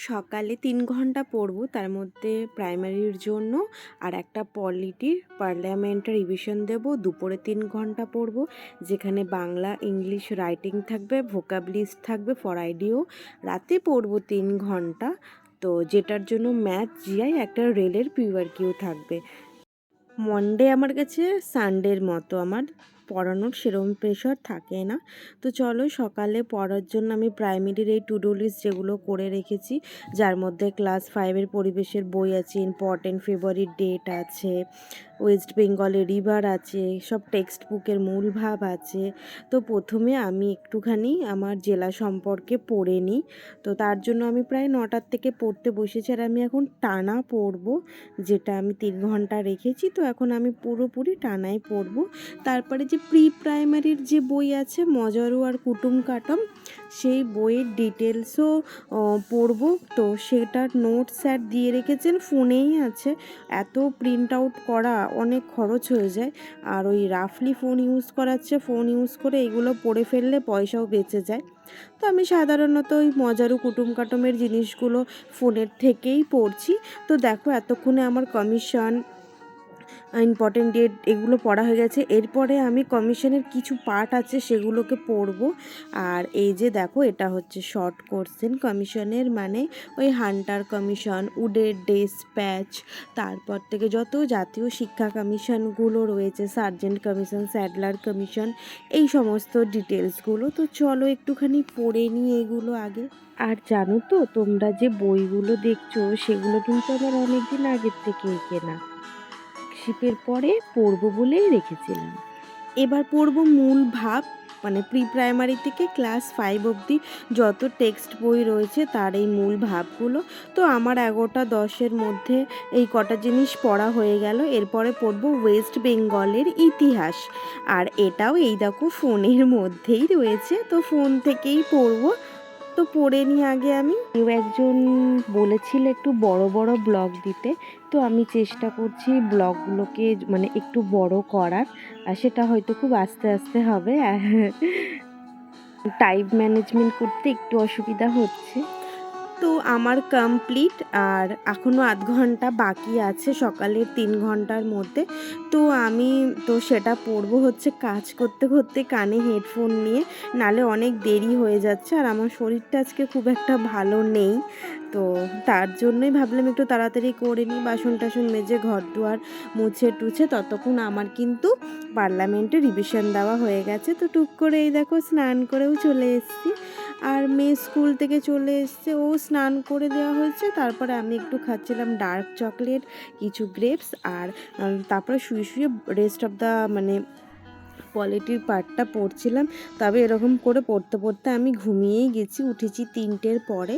সকালে ৩ ঘন্টা পড়বো, তার মধ্যে প্রাইমারির জন্য আর একটা পলিটির পার্লামেন্টের রিভিশন দেবো। দুপুরে ৩ ঘন্টা পড়বো, যেখানে বাংলা ইংলিশ রাইটিং থাকবে, ভোকাবলিস থাকবে, ফর আইডিও। রাতে পড়বো ৩ ঘন্টা, তো যেটার জন্য ম্যাথ জিআই একটা রেলের পিওয়ারকিউ থাকবে। মনডে আমার কাছে সানডের মতো, আমার পড়ানোর সেরকম প্রেশার থাকে না। তো চলো সকালে পড়ার জন্য আমি প্রাইমারির এই টু ডু লিস্ট যেগুলো করে রেখেছি, যার মধ্যে ক্লাস 5-এর পরিবেশের বই আছে, ইম্পর্টেন্ট ফেভারিট ডেট আছে, ওয়েস্ট বেঙ্গলের রিভার আছে, সব টেক্সট বুকের মূল ভাব আছে। তো প্রথমে আমি একটুখানি আমার জেলা সম্পর্কে পড়ে নিই। তো তার জন্য আমি প্রায় 9টার থেকে পড়তে বসেছি, আর আমি এখন টানা পড়বো, যেটা আমি 3 ঘন্টা রেখেছি। তো এখন আমি পুরোপুরি টানাই পড়বো। তারপরে যে প্রি প্রাইমারির যে বই আছে, মজারু আর কুটুম কাটম, সেই বইয়ের ডিটেলসও পড়বো। তো সেটার নোটস স্যার দিয়ে রেখেছেন, ফোনেই আছে। এত প্রিন্ট আউট করা অনেক খরচ হয়ে যায়, আর ওই রাফলি ফোন ইউজ করাচ্ছে, ফোন ইউজ করে এগুলো পড়ে ফেললে পয়সাও বেঁচে যায়। তো আমি সাধারণত ওই মজারু কুটুম কাটমের জিনিসগুলো ফোনের থেকেই পড়ছি। তো দেখো এতক্ষণে আমার কমিশন, ইম্পর্টেন্ট ডেট এগুলো পড়া হয়ে গেছে। এরপরে আমি কমিশনের কিছু পার্ট আছে সেগুলোকে পড়ব। আর এই যে দেখো, এটা হচ্ছে শর্ট কোশ্চেন কমিশনের, মানে ওই হান্টার কমিশন, উডের ডেসপ্যাচ, তারপর থেকে যত জাতীয় শিক্ষা কমিশনগুলো রয়েছে, সার্জেন্ট কমিশন, স্যাডলার কমিশন, এই সমস্ত ডিটেলসগুলো। তো চলো একটুখানি পড়ে নিই এগুলো আগে। আর জানো তো, তোমরা যে বইগুলো দেখছো সেগুলো কিন্তু আমার অনেক দিন আগের থেকেই কেনা, শিপের পরে পড়বো বলেই রেখেছিলাম। এবার পড়বো মূল ভাব, মানে প্রি প্রাইমারি থেকে ক্লাস 5 অবধি যত টেক্সট বই রয়েছে তার এই মূল ভাবগুলো। তো আমার 11টা 10-এর মধ্যে এই কটা জিনিস পড়া হয়ে গেল। এরপরে পড়বো ওয়েস্ট বেঙ্গলের ইতিহাস, আর এটাও এই দেখো ফোনের মধ্যেই রয়েছে, তো ফোন থেকেই পড়বো। তো পড়ে নিই আগে আমি। কেউ একজন বলেছিল একটু বড় বড় ব্লগ দিতে, তো আমি চেষ্টা করছি ব্লগগুলোকে মানে একটু বড় করার, আর সেটা হয়তো খুব আস্তে আস্তে হবে। টাইম ম্যানেজমেন্ট করতে একটু অসুবিধা হচ্ছে। তো আমার কমপ্লিট, আর এখনও 8 ঘন্টা বাকি আছে সকালের 3 ঘন্টার মধ্যে। তো আমি তো সেটা পড়বো হচ্ছে কাজ করতে করতে, কানে হেডফোন নিয়ে, নালে অনেক দেরি হয়ে যাচ্ছে। আর আমার শরীরটা আজকে খুব একটা ভালো নেই, তো তার জন্যই ভাবলাম একটু তাড়াতাড়ি করে নিই, বাসন টাসন মেজে ঘর দুয়ার মুছে টুছে। ততক্ষণ আমার কিন্তু পার্লামেন্টে রিভিশন দেওয়া হয়ে গেছে। তো টুক করে এই দেখো স্নান করেও চলে এসেছি। আর মেয়ে স্কুল থেকে চলে এসছে, ও স্নান করে দেওয়া হয়েছে। তারপরে আমি একটু খাচ্ছিলাম ডার্ক চকলেট, কিছু গ্রেপস, আর তারপরে শুয়ে শুয়ে রেস্ট অফ দ্য মানে পলিটির পার্টটা পড়ছিলাম। তবে এরকম করে পড়তে পড়তে আমি ঘুমিয়েই গেছি, উঠেছি 3টের পরে।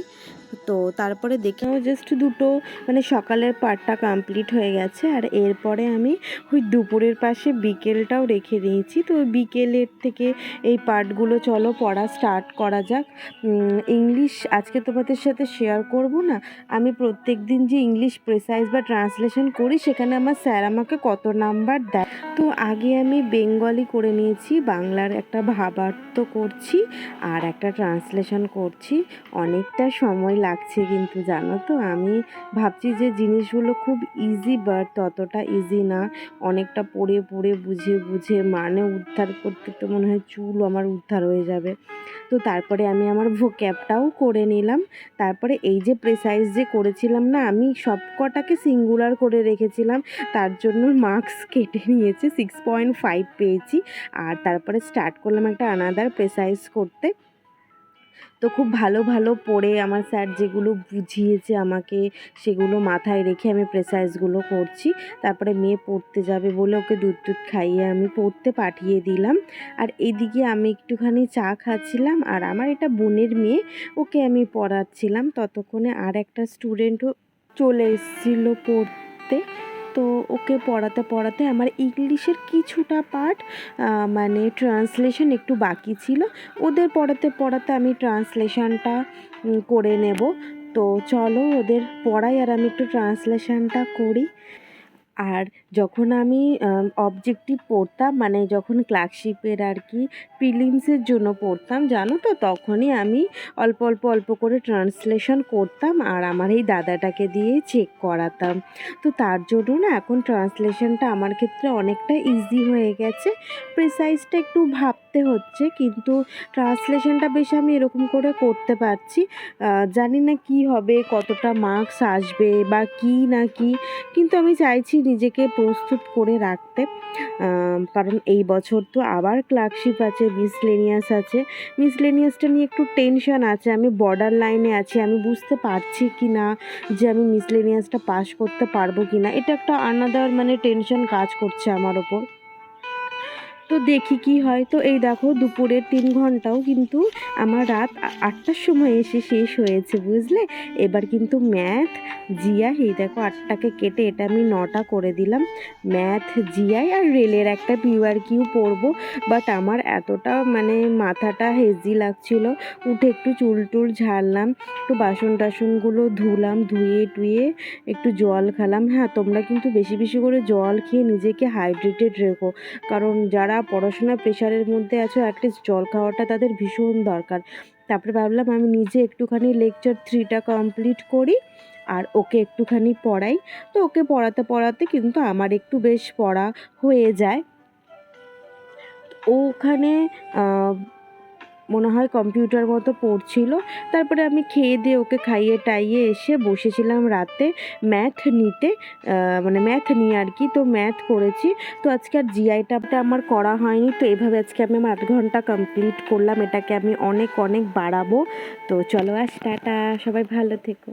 তো তারপরে দেখেও জাস্ট দুটো মানে সকালের পার্টটা কমপ্লিট হয়ে গেছে। আর এরপরে আমি ওই দুপুরের পাশে বিকেলটাও রেখে দিয়েছি। তো বিকেলের থেকে এই পার্টগুলো চলো পড়া স্টার্ট করা যাক। ইংলিশ আজকে তোমাদের সাথে শেয়ার করব না, আমি প্রত্যেক দিন যে ইংলিশ প্রেসাইজ বা ট্রান্সলেশন করি, সেখানে আমার স্যার আমাকে কত নাম্বার দেয়। তো আগে আমি বেঙ্গলি করে নিয়েছি, বাংলার একটা ভাবার্থ করছি আর একটা ট্রান্সলেশন করছি। অনেকটা সময় লাগছে কিন্তু, জানো তো আমি ভাবছি যে জিনিসগুলো খুব ইজি, বাট ততটা ইজি না। অনেকটা পড়ে পড়ে বুঝে বুঝে মানে উদ্ধার করতে তো মনে হয় চুল আমার উদ্ধার হয়ে যাবে। তো তারপরে আমি আমার ভোক্যাবটাও করে নিলাম। তারপরে এই যে প্রেসাইজ যে করেছিলাম না, আমি সব কটাকে সিঙ্গুলার করে রেখেছিলাম, তার জন্য মার্কস কেটে নিয়েছে, 6.5 পেয়েছি। আর তারপরে স্টার্ট করলাম একটা আনাদার প্রেসাইজ করতে। তো খুব ভালো ভালো পড়ে আমার স্যার যেগুলো বুঝিয়েছে আমাকে, সেগুলো মাথায় রেখে আমি প্রেসাইজগুলো করছি। তারপরে মেয়ে পড়তে যাবে বলে ওকে দুধ খাইয়ে আমি পড়তে পাঠিয়ে দিলাম। আর এদিকে আমি একটুখানি চা খাচ্ছিলাম, আর আমার এটা বোনের মেয়ে, ওকে আমি পড়াচ্ছিলাম। ততক্ষণে আর একটা স্টুডেন্টও চলে এসেছিলো পড়তে। তো ওকে পড়াতে পড়াতে আমার ইংলিশের কিছুটা পার্ট মানে ট্রান্সলেশন একটু বাকি ছিল, ওদের পড়াতে পড়াতে আমি ট্রান্সলেশনটা করে নেব। তো চলো ওদের পড়াই আর আমি একটু ট্রান্সলেশনটা করি। আর যখন আমি অবজেক্টিভ পড়তাম, মানে যখন ক্লার্কশিপের আর কি প্রিলিমসের জন্য পড়তাম জানো তো, তখনই আমি অল্প করে ট্রান্সলেশন করতাম আর আমার এই দাদাটাকে দিয়ে চেক করাতাম। তো তার জন্য না এখন ট্রান্সলেশনটা আমার ক্ষেত্রে অনেকটা ইজি হয়ে গেছে। প্রিসাইজটা একটু ভাবতে হচ্ছে, কিন্তু ট্রান্সলেশনটা বেশ আমি এরকম করে করতে পারছি। জানি না কি হবে, কতটা মার্কস আসবে বা কী না কি, কিন্তু আমি চাইছি নিজেকে প্রস্তুত করে রাখতে। কারণ এই বছর তো আবার ক্লার্কশিপ আছে, মিসলেনিয়াস আছে। মিসলেনিয়াসটা নিয়ে একটু টেনশন আছে, আমি বর্ডার লাইনে আছি, আমি বুঝতে পারছি কি না যে আমি মিসলেনিয়াসটা পাস করতে পারবো কি না। এটা একটা আনাদার মানে টেনশন কাজ করছে আমার ওপর। তো দেখি কি হয়। তো এই দেখো দুপুরের 3 ঘন্টাও কিন্তু আমার রাত 8টার সময় এসে শেষ হয়েছে, বুঝলে? এবার কিন্তু ম্যাথ, জিআই, এই দেখো 8টাকে কেটে এটা আমি 9টা করে দিলাম। ম্যাথ, জিআই আর রেলের একটা পিওআরকিউ পড়বো। বাট আমার এতটা মানে মাথাটা হেজি লাগছিল, উঠে একটু চুল টুল ঝাড়লাম, একটু বাসন টাসনগুলো ধুলাম, ধুয়ে টুয়ে একটু জল খেলাম। হ্যাঁ, তোমরা কিন্তু বেশি বেশি করে জল খেয়ে নিজেকে হাইড্রেটেড রেখো, কারণ যারা পড়াশোনার প্রেশারের মধ্যে আছো অ্যাটলিস্ট জল খাওয়াটা তাদের ভীষণ দরকার। তারপরে ভাবলাম আমি নিজে একটুখানি লেকচার 3টা কমপ্লিট করি আর ওকে একটুখানি পড়াই। তো ওকে পড়াতে পড়াতে কিন্তু আমার একটু বেশ পড়া হয়ে যায়। ও ওখানে মনে হয় কম্পিউটার মতো পড়ছিল। তারপরে আমি খেয়ে দিয়ে ওকে খাইয়ে টাইয়ে এসে বসেছিলাম রাতে ম্যাথ নিতে, মানে ম্যাথ নিয়ে আর কি। তো ম্যাথ করেছি। তো আজকে আর জিআইটা আমার করা হয়নি। তো এভাবে আজকে আমি 8 ঘন্টা কমপ্লিট করলাম, এটাকে আমি অনেক বাড়াবো। তো চলো আজ টাটা, সবাই ভালো থেকো।